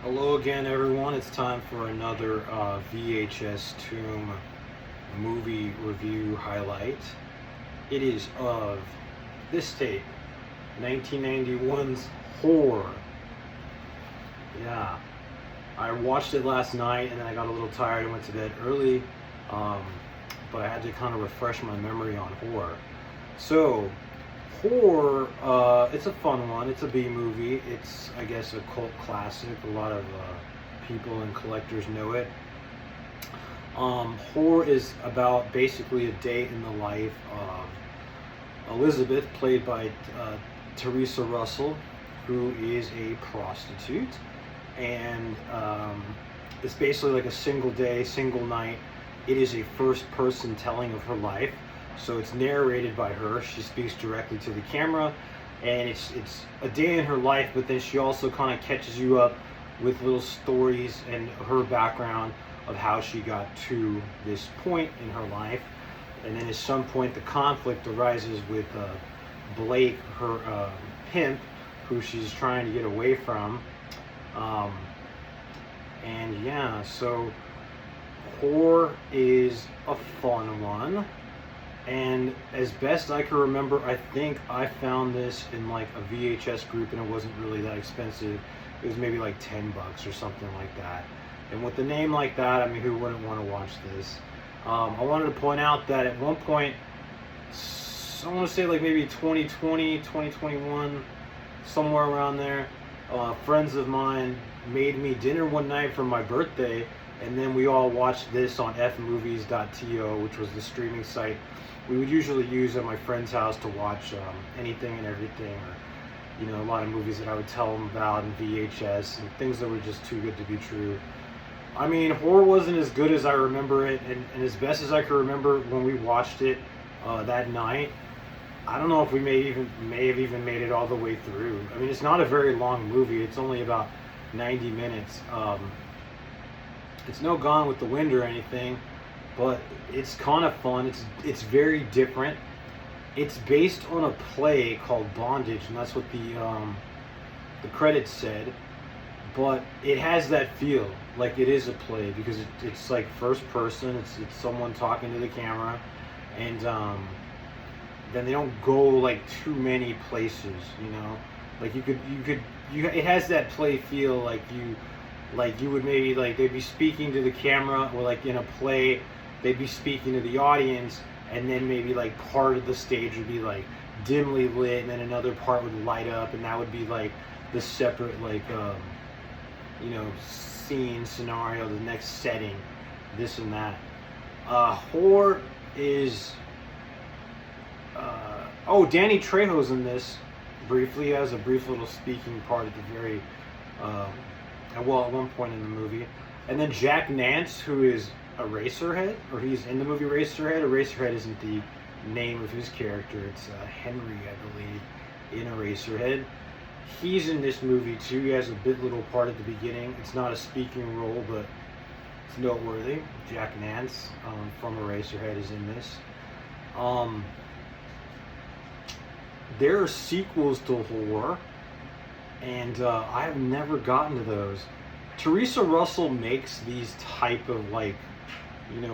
Hello again, everyone. It's time for another VHS Tomb movie review highlight. It is of this tape, 1991's Horror. Yeah, I watched it last night and then I got a little tired and went to bed early, um, but I had to kind of refresh my memory on Horror. So, Horror, it's a fun one. It's a B movie. It's, I guess, a cult classic. A lot of people and collectors know it. Horror is about basically a day in the life of Elizabeth, played by Teresa Russell, who is a prostitute. And it's basically like a single day, single night. It is a first person telling of her life. So it's narrated by her. She speaks directly to the camera, and it's a day in her life. But then she also kind of catches you up with little stories and her background of how she got to this point in her life. And then at some point, the conflict arises with Blake, her pimp, who she's trying to get away from. Um, and yeah, so Horror is a fun one. And as best I can remember, I think I found this in like a VHS group, and it wasn't really that expensive. It was maybe like $10 or something like that. And with a name like that, I mean, who wouldn't want to watch this? I wanted to point out that at one point, I want to say like maybe 2020, 2021, somewhere around there, friends of mine made me dinner one night for my birthday, and then we all watched this on fmovies.to, which was the streaming site we would usually use at my friend's house to watch anything and everything, or a lot of movies that I would tell them about in VHS and things that were just too good to be true. I mean, Horror wasn't as good as I remember it, and as best as I can remember when we watched it that night, I don't know if we may have even made it all the way through. I mean, it's not a very long movie. It's only about 90 minutes. It's no Gone with the Wind or anything, but it's kind of fun. It's very different. It's based on a play called Bondage, and that's what the credits said. But it has that feel like it is a play because it's like first person. It's someone talking to the camera, and then they don't go like too many places. Like it has that play feel like you would maybe like they'd be speaking to the camera, or like in a play they'd be speaking to the audience, and then maybe like part of the stage would be like dimly lit, and then another part would light up, and that would be like the separate like scene scenario, the next setting, this and that. Horror is Danny Trejo's in this briefly. He has a brief little speaking part at the very at one point in the movie. And then Jack Nance, who is Eraserhead, or he's in the movie Eraserhead. Eraserhead isn't the name of his character, it's Henry, I believe, in Eraserhead. He's in this movie too. He has a little part at the beginning. It's not a speaking role, but it's noteworthy. Jack Nance from Eraserhead is in this. There are sequels to Horror, and I have never gotten to those. Teresa Russell makes these type of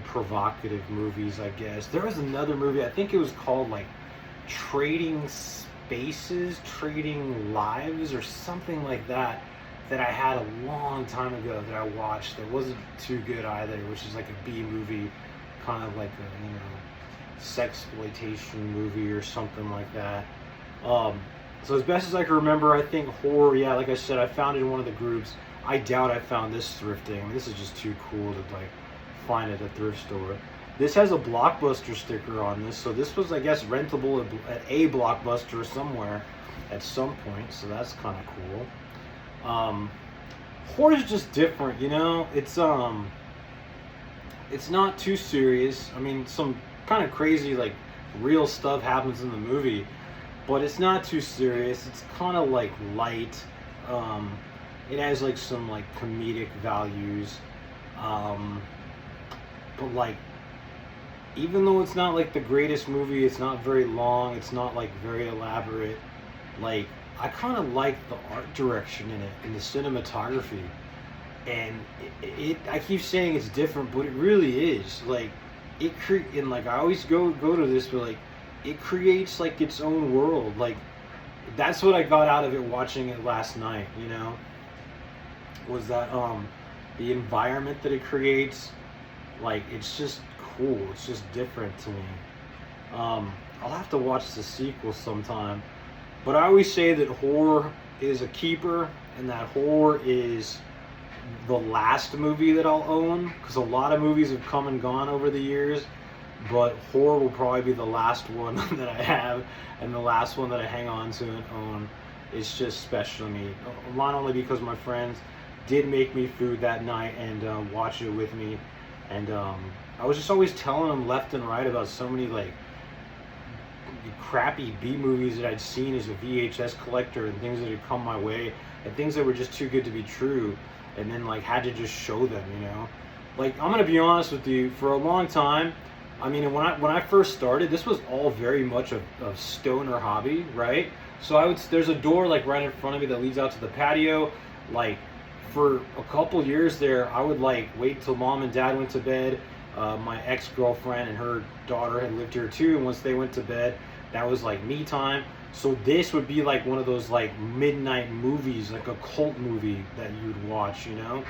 provocative movies, I guess. There was another movie, I think it was called like Trading Spaces, Trading Lives, or something like that, that I had a long time ago that I watched that wasn't too good either, which is like a B movie, kind of like a sexploitation movie or something like that. So as best as I can remember, I think Horror, yeah, like I said, I found it in one of the groups. I doubt I found this thrifting. I mean, this is just too cool to find at a thrift store. This has a Blockbuster sticker on this, so this was, I guess, rentable at a Blockbuster somewhere at some point, so that's kind of cool. Horror is just different, it's not too serious. I mean, some kind of crazy, real stuff happens in the movie, but it's not too serious. It's kind of light. It has some comedic values, but even though it's not the greatest movie, it's not very long, it's not very elaborate. I kind of like the art direction in it and the cinematography. and I keep saying it's different, but it really is. Like and like I always go to this, but like it creates like its own world. Like that's what I got out of it watching it last night. You know, was that the environment that it creates. Like it's just cool. It's just different to me. I'll have to watch the sequel sometime. But I always say that horror is a keeper, and that horror is the last movie that I'll own, because a lot of movies have come and gone over the years, but horror will probably be the last one that I have, and the last one that I hang on to and own. It's just special to me, not only because my friends did make me food that night and watch it with me, and I was just always telling them left and right about so many like crappy B movies that I'd seen as a VHS collector, and things that had come my way, and things that were just too good to be true, and then like had to just show them, you know. Like I'm gonna be honest with you, for a long time, I mean, when I first started, this was all very much a stoner hobby, right? So there's a door like right in front of me that leads out to the patio. Like for a couple years there, I would like wait till mom and dad went to bed. My ex-girlfriend and her daughter had lived here too, and once they went to bed, that was like me time. So this would be like one of those like midnight movies, like a cult movie that you'd watch, you know?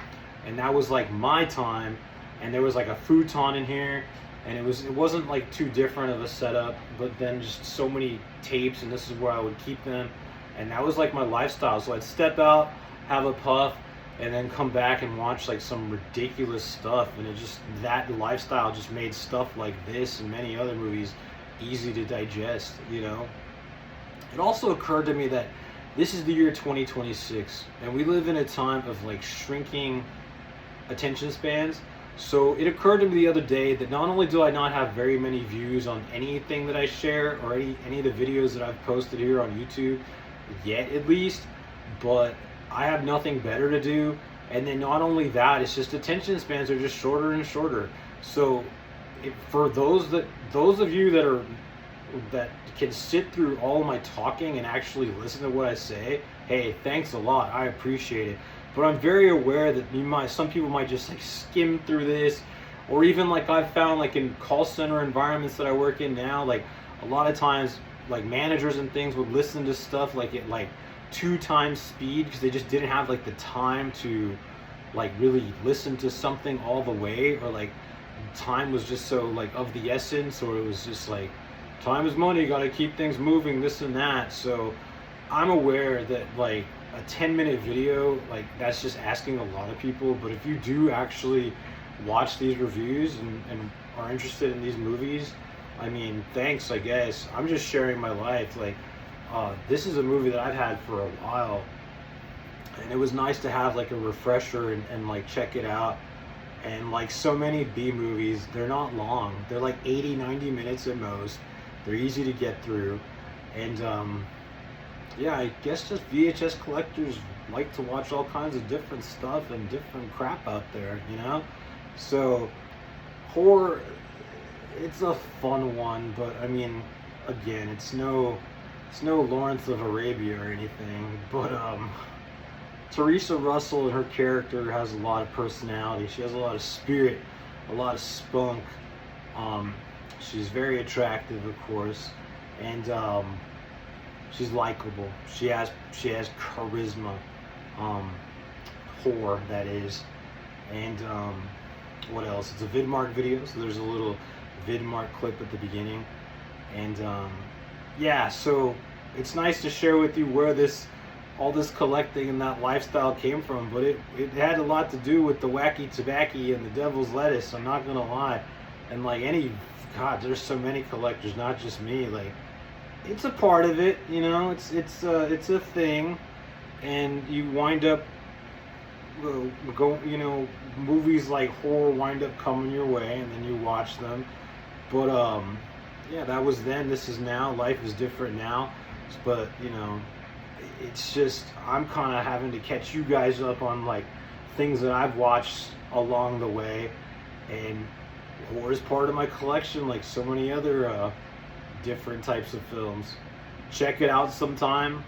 And that was like my time, and there was like a futon in here, and it wasn't like too different of a setup, but then just so many tapes, and this is where I would keep them, and that was like my lifestyle. So I'd step out, have a puff, and then come back and watch like some ridiculous stuff, and that lifestyle just made stuff like this and many other movies easy to digest, you know. It also occurred to me that this is the year 2026, and we live in a time of like shrinking attention spans. So it occurred to me the other day that not only do I not have very many views on anything that I share, or any of the videos that I've posted here on YouTube yet, at least, but I have nothing better to do. And then not only that, it's just attention spans are just shorter and shorter. So for those of you that can sit through all of my talking and actually listen to what I say, hey, thanks a lot. I appreciate it. But I'm very aware that some people might just like skim through this, or even like I've found like in call center environments that I work in now, like a lot of times like managers and things would listen to stuff like at like 2 times speed, because they just didn't have like the time to like really listen to something all the way, or like time was just so like of the essence, or it was just like time is money, got to keep things moving, this and that. So I'm aware that like a 10-minute video, like that's just asking a lot of people. But if you do actually watch these reviews and are interested in these movies, I mean, thanks, I guess. I'm just sharing my life. Like this is a movie that I've had for a while, and it was nice to have like a refresher and like check it out. And like so many B movies, they're not long. They're like 80-90 minutes at most. They're easy to get through. And yeah, I guess just VHS collectors like to watch all kinds of different stuff and different crap out there, you know? So horror, it's a fun one, but I mean, again, it's no Lawrence of Arabia or anything, but Theresa Russell and her character has a lot of personality. She has a lot of spirit, a lot of spunk. She's very attractive, of course, and she's likable. She has charisma, whore that is. And what else? It's a Vidmark video, so there's a little Vidmark clip at the beginning. And yeah, so it's nice to share with you where all this collecting and that lifestyle came from, but it had a lot to do with the wacky tobacco and the devil's lettuce, I'm not gonna lie. And like God, there's so many collectors, not just me. Like, it's a part of it, you know. It's a thing, and you wind up movies like horror wind up coming your way, and then you watch them. But yeah, that was then. This is now. Life is different now, but you know, it's just I'm kind of having to catch you guys up on like things that I've watched along the way, and horror is part of my collection, like so many other different types of films. Check it out sometime.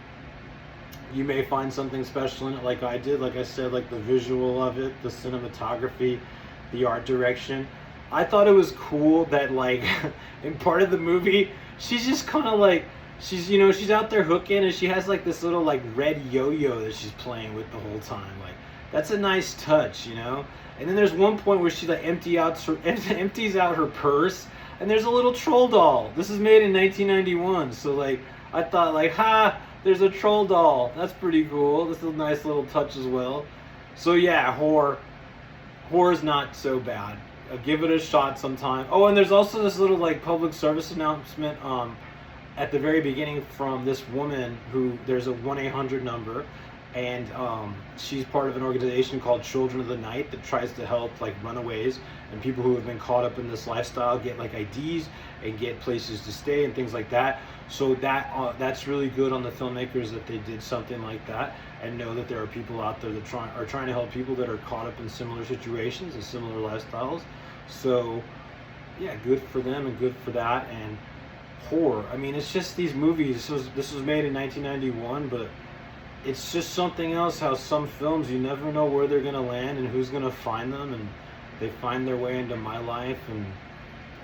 You may find something special in it, like I did. Like I said, like the visual of it, the cinematography, the art direction. I thought it was cool that like in part of the movie, she's just kind of like she's out there hooking, and she has like this little like red yo-yo that she's playing with the whole time. Like that's a nice touch, you know. And then there's one point where she like empties out her purse, and there's a little troll doll. This is made in 1991, so like I thought like, ha, there's a troll doll. That's pretty cool. This is a nice little touch as well. So yeah, horror's not so bad. Give it a shot sometime. Oh, and there's also this little like public service announcement at the very beginning from this woman who there's a 1-800 number, and she's part of an organization called Children of the Night that tries to help like runaways and people who have been caught up in this lifestyle get like IDs and get places to stay and things like that. So that's really good on the filmmakers that they did something like that, and know that there are people out there that are trying to help people that are caught up in similar situations and similar lifestyles. So yeah, good for them and good for that. And horror, I mean, it's just these movies. This was made in 1991, but it's just something else how some films, you never know where they're going to land and who's going to find them, and they find their way into my life and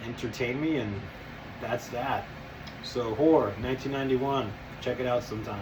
entertain me, and that's that. So horror, 1991, check it out sometime.